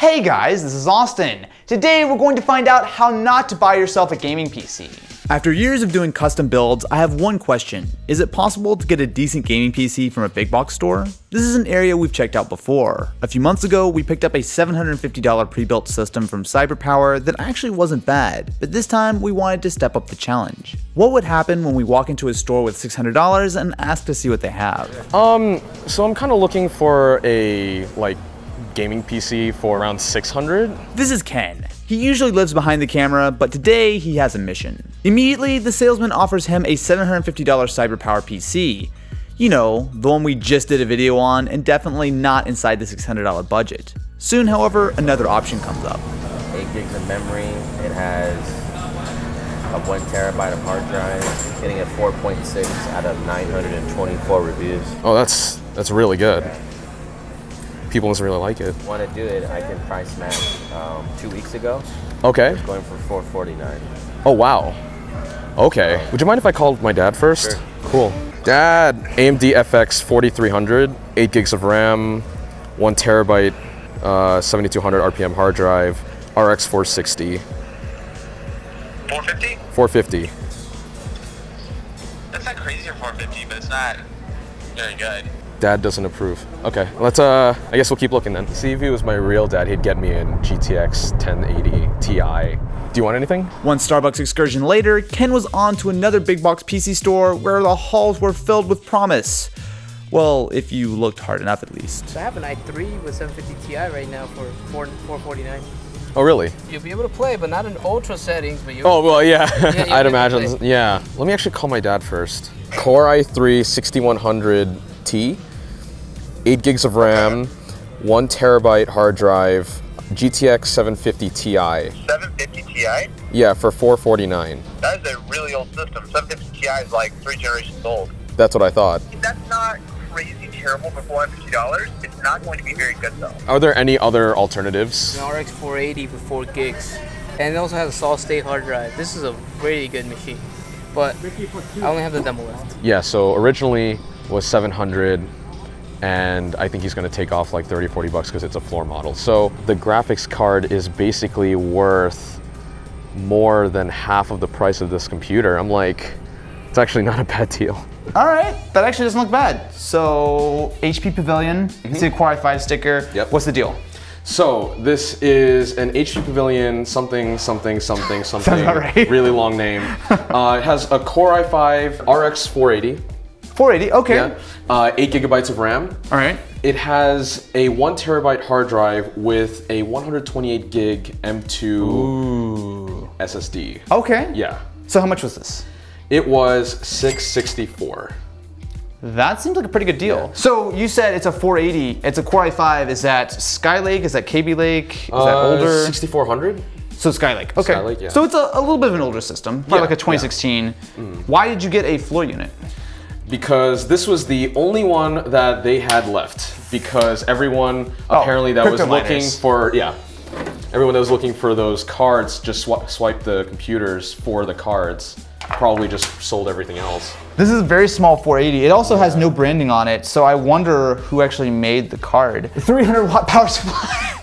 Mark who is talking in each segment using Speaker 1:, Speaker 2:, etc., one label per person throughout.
Speaker 1: Hey guys, this is Austin. Today we're going to find out how not to buy yourself a gaming PC. After years of doing custom builds, I have one question. Is it possible to get a decent gaming PC from a big box store? This is an area we've checked out before. A few months ago, we picked up a $750 pre-built system from CyberPower that actually wasn't bad, but this time we wanted to step up the challenge. What would happen when we walk into a store with $600 and ask to see what they have?
Speaker 2: So I'm kind of looking for a, gaming PC for around 600.
Speaker 1: This is Ken. He usually lives behind the camera, but today he has a mission. Immediately, the salesman offers him a $750 CyberPower PC. You know, the one we just did a video on, and definitely not inside the $600 budget. Soon, however, another option comes up.
Speaker 3: 8 gigs of memory, it has a 1 terabyte of hard drive, getting a 4.6 out of 924 reviews.
Speaker 2: Oh, that's really good. People must really like it.
Speaker 3: Want to do it, I can price match 2 weeks ago.
Speaker 2: Okay.
Speaker 3: It's going for $449.
Speaker 2: Oh, wow. Okay. Would you mind if I called my dad first?
Speaker 3: Sure.
Speaker 2: Cool. Dad, AMD FX 4300, 8 gigs of RAM, 1 terabyte, 7200 RPM hard drive, RX 460.
Speaker 4: 450?
Speaker 2: 450.
Speaker 4: That's not crazy for 450, but it's not very good.
Speaker 2: Dad doesn't approve. Okay, let's, I guess we'll keep looking then. See, if he was my real dad, he'd get me a GTX 1080 Ti. Do you want anything?
Speaker 1: One Starbucks excursion later, Ken was on to another big box PC store where the halls were filled with promise. Well, if you looked hard enough at least.
Speaker 5: So I have an i3 with 750 Ti right now for $449.
Speaker 2: Oh, really?
Speaker 5: You'll be able to play, but not in ultra settings, but you.
Speaker 2: Oh, well, yeah.
Speaker 5: Yeah,
Speaker 2: I'd imagine. Yeah. Let me actually call my dad first. Core i3 6100T. 8 gigs of RAM, 1 terabyte hard drive, GTX 750 Ti.
Speaker 4: 750 Ti?
Speaker 2: Yeah, for $449.
Speaker 4: That is a really old system. 750 Ti is like 3 generations old.
Speaker 2: That's what I thought.
Speaker 4: That's not crazy terrible for $450. It's not going to be very good though.
Speaker 2: Are there any other alternatives?
Speaker 5: An RX 480 for 4 gigs. And it also has a solid state hard drive. This is a really good machine. But I only have the demo left.
Speaker 2: Yeah, so originally was 700. And I think he's gonna take off like 30, 40 bucks because it's a floor model. So the graphics card is basically worth more than half of the price of this computer. I'm like, it's actually not a bad deal.
Speaker 1: All right, that actually doesn't look bad. So HP Pavilion, it's a Core i5 sticker.
Speaker 2: Yep.
Speaker 1: What's the deal?
Speaker 2: So this is an HP Pavilion something.
Speaker 1: Sounds about right.
Speaker 2: Really long name. It has a Core i5 RX 480.
Speaker 1: 480, okay.
Speaker 2: Yeah. 8 gigabytes of RAM.
Speaker 1: All right.
Speaker 2: It has a 1 terabyte hard drive with a 128 gig M2
Speaker 1: Ooh.
Speaker 2: SSD.
Speaker 1: Okay.
Speaker 2: Yeah.
Speaker 1: So how much was this?
Speaker 2: It was $664.
Speaker 1: That seems like a pretty good deal.
Speaker 2: Yeah.
Speaker 1: So you said it's a 480, it's a Core i5. Is that Skylake? Is that KB Lake? Is that older?
Speaker 2: 6400.
Speaker 1: So Skylake, okay.
Speaker 2: Skylake, yeah.
Speaker 1: So it's a little bit of an older system, probably like a 2016. Yeah. Why did you get a floor unit?
Speaker 2: Because this was the only one that they had left. Because everyone apparently that was looking for, everyone that was looking for those cards just swiped the computers for the cards. Probably just sold everything else.
Speaker 1: This is a very small 480. It also has no branding on it, so I wonder who actually made the card. 300 watt power supply.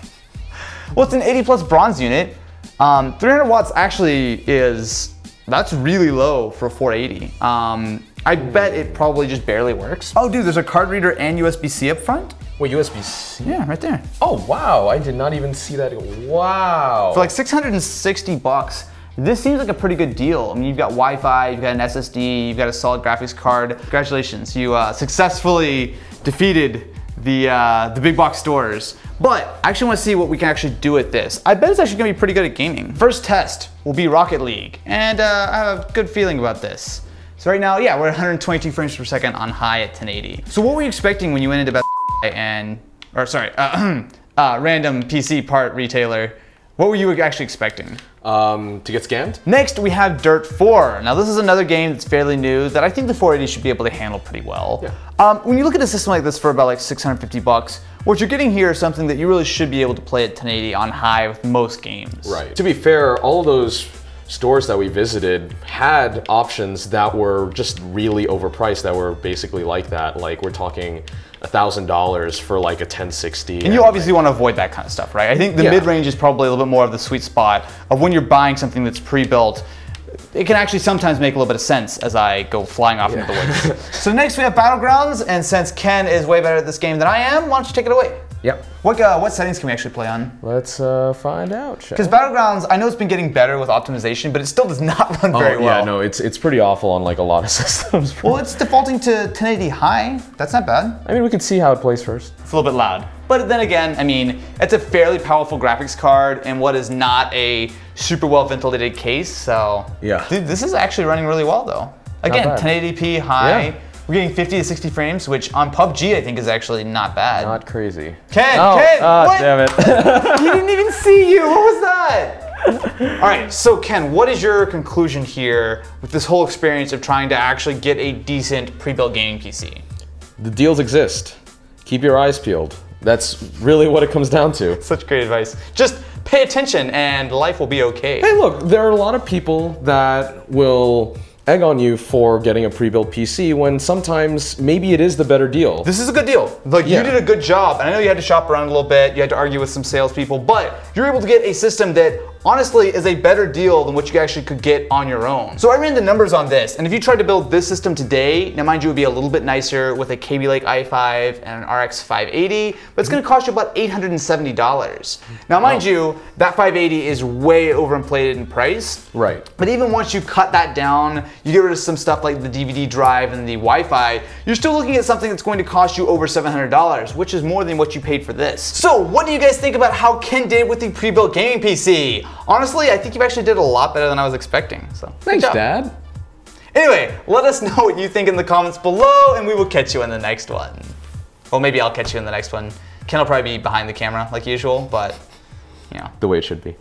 Speaker 1: Well, it's an 80 plus bronze unit. 300 watts actually that's really low for 480. I bet it probably just barely works. Oh dude, there's a card reader and USB-C up front.
Speaker 2: Wait, USB-C?
Speaker 1: Yeah, right there.
Speaker 2: Oh wow, I did not even see that. Wow.
Speaker 1: For like 660 bucks, this seems like a pretty good deal. I mean, you've got Wi-Fi, you've got an SSD, you've got a solid graphics card. Congratulations, you successfully defeated the big box stores. But I actually want to see what we can actually do with this. I bet it's actually gonna be pretty good at gaming. First test will be Rocket League, and I have a good feeling about this. So right now, yeah, we're at 122 frames per second on high at 1080. So what were you expecting when you went into random PC part retailer? What were you actually expecting?
Speaker 2: To get scammed?
Speaker 1: Next, we have Dirt 4. Now this is another game that's fairly new that I think the 480 should be able to handle pretty well. Yeah. When you look at a system like this for about like 650 bucks, what you're getting here is something that you really should be able to play at 1080 on high with most games.
Speaker 2: Right. To be fair, all of those stores that we visited had options that were just really overpriced that were basically like that. Like we're talking $1,000 for like a 1060.
Speaker 1: And you obviously want to avoid that kind of stuff, right? I think the mid-range is probably a little bit more of the sweet spot of when you're buying something that's pre-built. It can actually sometimes make a little bit of sense as I go flying off into the woods. So next we have Battlegrounds, and since Ken is way better at this game than I am, why don't you take it away?
Speaker 2: Yep.
Speaker 1: What settings can we actually play on?
Speaker 2: Let's find out.
Speaker 1: Because Battlegrounds, I know it's been getting better with optimization, but it still does not run very well.
Speaker 2: Yeah, no, it's pretty awful on like a lot of systems.
Speaker 1: Well, it's defaulting to 1080 high. That's not bad.
Speaker 2: I mean, we could see how it plays first.
Speaker 1: It's a little bit loud. But then again, I mean, it's a fairly powerful graphics card and what is not a super well ventilated case, so.
Speaker 2: Yeah.
Speaker 1: Dude, this is actually running really well though. Again, 1080p high.
Speaker 2: Yeah.
Speaker 1: We're getting 50 to 60 frames, which on PUBG I think is actually not bad.
Speaker 2: Not crazy.
Speaker 1: Ken, what?
Speaker 2: Damn it.
Speaker 1: We didn't even see you, what was that? All right, so Ken, what is your conclusion here with this whole experience of trying to actually get a decent pre-built gaming PC?
Speaker 2: The deals exist. Keep your eyes peeled. That's really what it comes down to.
Speaker 1: Such great advice. Just pay attention and life will be okay.
Speaker 2: Hey, look, there are a lot of people that will egg on you for getting a pre-built PC when sometimes maybe it is the better deal.
Speaker 1: This is a good deal. Like, you did a good job, and I know you had to shop around a little bit, you had to argue with some salespeople, but you're able to get a system that honestly is a better deal than what you actually could get on your own. So I ran the numbers on this, and if you tried to build this system today, now mind you, it would be a little bit nicer with a Kaby Lake i5 and an RX 580, but it's gonna cost you about $870. Now mind you, that 580 is way overinflated in price.
Speaker 2: Right.
Speaker 1: But even once you cut that down, you get rid of some stuff like the DVD drive and the Wi-Fi, you're still looking at something that's going to cost you over $700, which is more than what you paid for this. So what do you guys think about how Ken did with the pre-built gaming PC? Honestly, I think you actually did a lot better than I was expecting, so.
Speaker 2: Thanks, Dad.
Speaker 1: Anyway, let us know what you think in the comments below, and we will catch you in the next one. Well, maybe I'll catch you in the next one. Ken will probably be behind the camera like usual, but, you know.
Speaker 2: The way it should be.